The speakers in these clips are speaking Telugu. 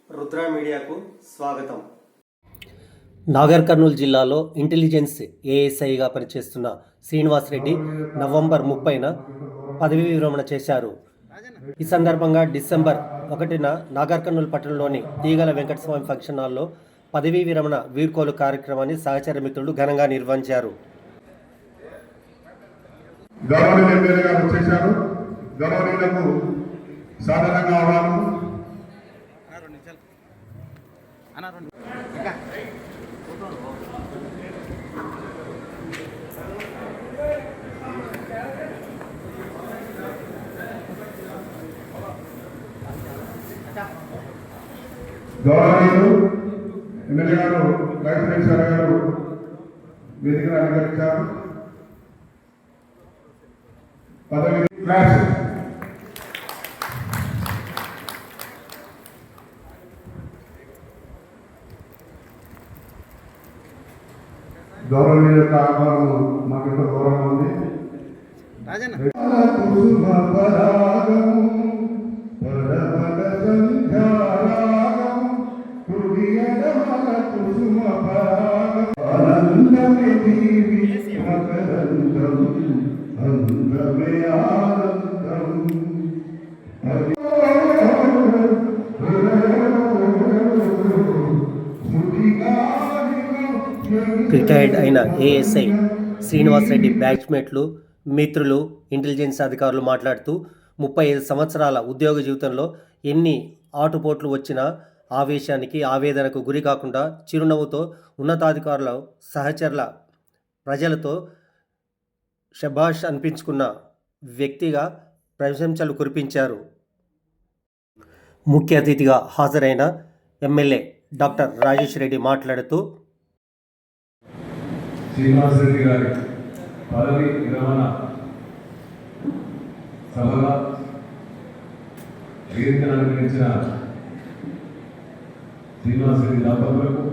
రుద్ర మీడియాకు స్వాగతం. నాగర్ కర్నూలు జిల్లాలో ఇంటెలిజెన్స్ ఏఎస్ఐగా పనిచేస్తున్న శ్రీనివాస్ రెడ్డి నవంబర్ 30న పదవీ విరమణ చేశారు. ఈ సందర్భంగా డిసెంబర్ 1న నాగర్ కర్నూలు పట్టణంలోని తీగల వెంకటస్వామి ఫంక్షన్ హాల్లో పదవీ విరమణ వీడ్కోలు కార్యక్రమాన్ని సహచర మిత్రులు ఘనంగా నిర్వహించారు. గౌరవనీయులు ఎమ్మెల్యే గారు వైస్ ప్రిన్సిపల్ గారు వేదికను అలంకరించారు. పదవి క్లాస్ గౌరవనీయుల యొక్క ఆహ్వానం మాకు ఎంతో గౌరవంగా ఉంది. రిటైర్డ్ అయిన ఏఎస్ఐ శ్రీనివాస్ రెడ్డి బ్యాచ్మేట్లు, మిత్రులు, ఇంటెలిజెన్స్ అధికారులు మాట్లాడుతూ 35 సంవత్సరాల ఉద్యోగ జీవితంలో ఎన్ని ఆటుపోట్లు వచ్చినా ఆవేశానికి, ఆవేదనకు గురి కాకుండా చిరునవ్వుతో ఉన్నతాధికారుల, సహచరుల, ప్రజలతో శభాష్ అనిపించుకున్న వ్యక్తిగా ప్రశంసలు కురిపించారు. ముఖ్య అతిథిగా హాజరైన ఎమ్మెల్యే డాక్టర్ రాజేష్ రెడ్డి మాట్లాడుతూ శ్రీనివాస్ రెడ్డి గారి పదవి విరమణ సభగా వేదికను అలంకరించిన శ్రీనివాస్ రెడ్డి దంపతులకు,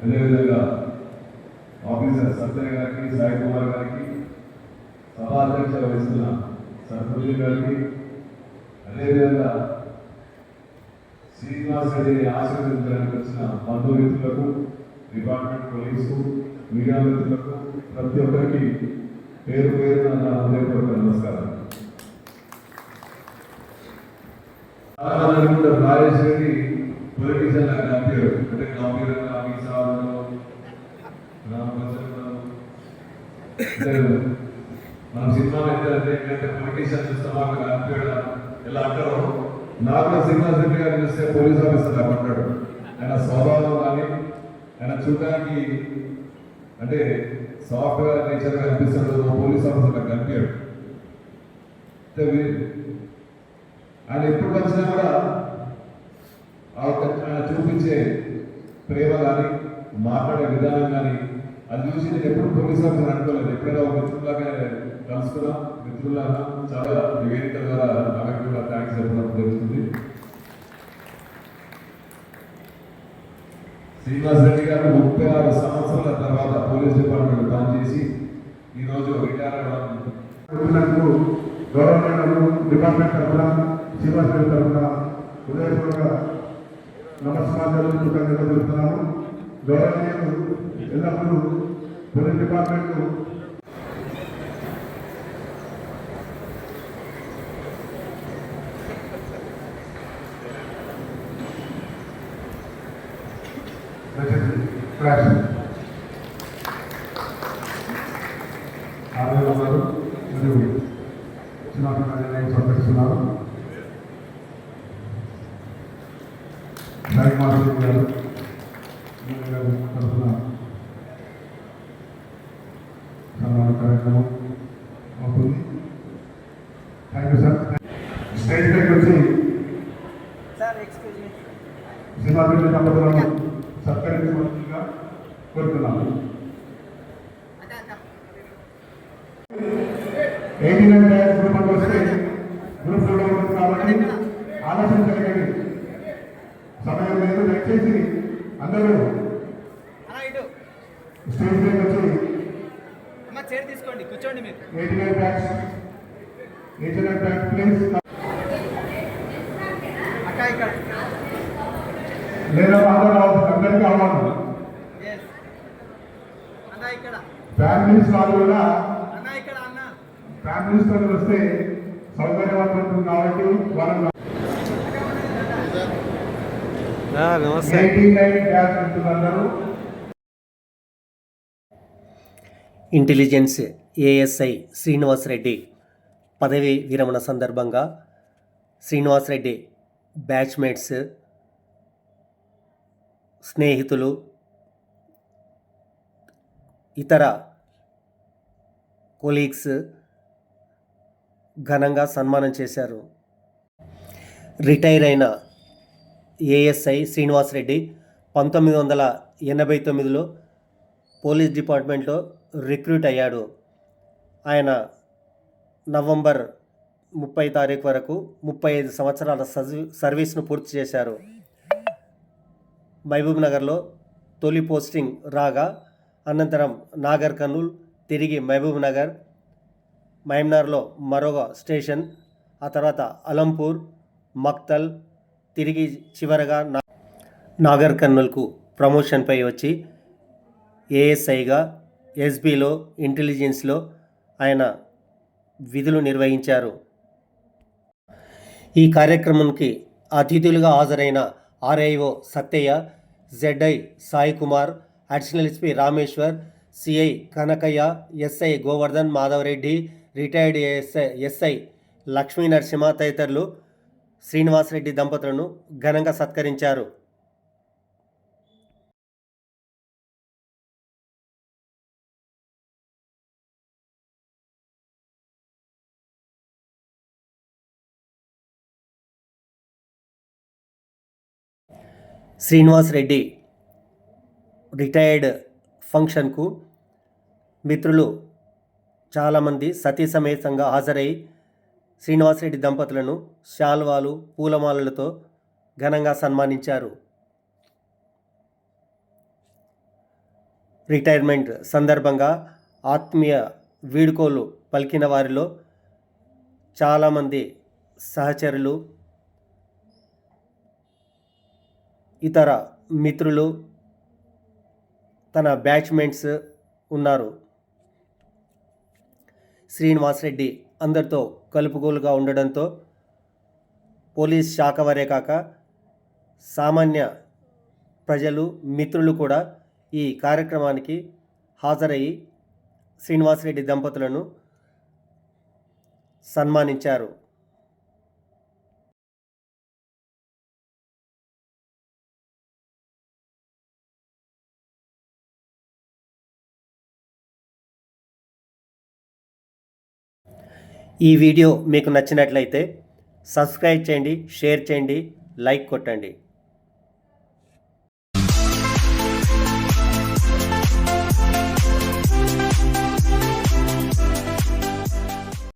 అదేవిధంగా ఆఫీసర్ సత్యయ్య గారికి, సాయి కుమార్ గారికి, సభా అధ్యక్షత వహిస్తున్న సర్పంచ్ గారికి, అదేవిధంగా శ్రీనివాస్ రెడ్డిని ఆశీర్వదించడానికి వచ్చిన బంధుమిత్రులకు, డిపార్ట్మెంట్ పోలీసు, మీడియా మిత్రులకు, ప్రతి ఒక్కరికి పేరు పేరున నా హృదయపూర్వక నమస్కారం. రాజేష్ రెడ్డి పొలిటీషియన్ పేరు అంటే గంభీరంగా మీ సాధనలో మనం సినిమాలో ఏంటంటే పొలిటీషియన్ చూస్తామా పేరు ఎలా అంటారో, నాకు శ్రీనివాస్ రెడ్డి గారిని చూస్తే పోలీస్ ఆఫీసర్ నాకు అంటాడు. ఆయన స్వభావం కానీ ఆయన చూడడానికి అంటే సాఫ్ట్వేర్ నేచర్గా అనిపిస్తాడు, పోలీస్ ఆఫీసర్ నాకు కనిపించాడు. ఆయన ఎప్పుడు వచ్చినా కూడా ఆయన చూపించే ప్రేమ కానీ, మాట్లాడే విధానం కానీ అది చూసి నేను ఎప్పుడు పోలీస్ ఆఫీసర్ అనుకోలేదు. ఎప్పుడైనా ఒక మిత్రులాగా కలుసుకున్నా, మిత్రులాగా చాలా వేదిక ద్వారా ఆమెకు కూడా థ్యాంక్స్ చెప్పడం జరుగుతుంది. శ్రీనివాస్ రెడ్డి గారు 36 సంవత్సరాల తర్వాత పోలీస్ డిపార్ట్మెంట్ పనిచేసి ఈరోజు రిటైర్ అవ్వడానికి గవర్నమెంట్ డిపార్ట్మెంట్ తరఫున, శ్రీనివాస్ రెడ్డి తరఫున హృదయపూర్వక నమస్కారాలు, కృతజ్ఞతలు తెలుపుతున్నాము. గవర్నమెంట్ ఎల్లప్పుడూ పోలీస్ డిపార్ట్మెంట్ ఆరోగ్యాలు మరియు చిన్న సందర్శిస్తున్నారు. సాయి మాధవ్ గారు తరఫున సన్మాన కార్యక్రమం అవుతుంది. Thank you sir. స్టేజ్ పైకి వచ్చి శ్రీనివాస్ దంపతులను సత్కరించవలసిందిగా కోరుతున్నాను. 89 డ్యాష్ గ్రూప్ వస్తే గ్రూప్ లో ఉంటుంది కాబట్టి ఆలోచన కలిగండి. సమయం లేదు, దయచేసి అందరూ స్టేజ్ పైకి వచ్చి చైర్ తీసుకోండి, కూర్చోండి. మీరు 89 dash Each and every place. లేదా అందరికీ అవ్వాలి. ఫ్యామిలీస్ వాళ్ళు కూడా ఫ్యామిలీస్ తో వస్తే సౌకర్యవంతం ఉంటుంది కాబట్టి వాళ్ళని నమస్తే. 89 గ్యాస్ ఉంటున్నారు. ఇంటెలిజెన్స్ ఏఎస్ఐ శ్రీనివాసరెడ్డి పదవి విరమణ సందర్భంగా శ్రీనివాసరెడ్డి బ్యాచ్మేట్స్, స్నేహితులు, ఇతర కొలీగ్స్ ఘనంగా సన్మానం చేశారు. రిటైర్ అయిన ఏఎస్ఐ శ్రీనివాసరెడ్డి 1989లో పోలీస్ డిపార్ట్మెంట్లో రిక్రూట్ అయ్యాడు. ఆయన నవంబర్ 30 తారీఖు వరకు 35 సంవత్సరాల సర్వీస్ను పూర్తి చేశారు. మహబూబ్ నగర్లో తొలి పోస్టింగ్ రాగా అనంతరం నాగర్ కర్నూల్, తిరిగి మహబూబ్ నగర్, మహమ్నార్లో మరొక స్టేషన్, ఆ తర్వాత అలంపూర్, మక్తల్, తిరిగి చివరగా నాగర్ కర్నూల్కు ప్రమోషన్పై వచ్చి ఏఎస్ఐగా ఎస్బీలో ఇంటెలిజెన్స్లో ఆయన విధులు నిర్వహించారు. ఈ కార్యక్రమానికి అతిథులుగా హాజరైన RIO Sattaiah, ZI Sai Kumar, additional SP Rameshwar, CI Kanakaiah, SI Govardhan Madhavareddy, retired SI Lakshmi Narasimha తదితరులు శ్రీనివాసరెడ్డి దంపతులను ఘనంగా సత్కరించారు. శ్రీనివాసరెడ్డి రిటైర్డ్ ఫంక్షన్కు మిత్రులు చాలామంది సతీ సమేతంగా హాజరై శ్రీనివాసరెడ్డి దంపతులను శాల్వాలు, పూలమాలలతో ఘనంగా సన్మానించారు. రిటైర్మెంట్ సందర్భంగా ఆత్మీయ వీడ్కోలు పలికిన వారిలో చాలామంది సహచరులు, ఇతర మిత్రులు, తన బ్యాచ్మేట్స్ ఉన్నారు. శ్రీనివాసరెడ్డి అందరితో కలుపుగోలుగా ఉండడంతో పోలీస్ శాఖ వారే కాక సామాన్య ప్రజలు, మిత్రులు కూడా ఈ కార్యక్రమానికి హాజరయ్యి శ్రీనివాసరెడ్డి దంపతులను సన్మానించారు. ఈ వీడియో మీకు నచ్చినట్లయితే సబ్స్క్రైబ్ చేయండి, షేర్ చేయండి, లైక్ కొట్టండి.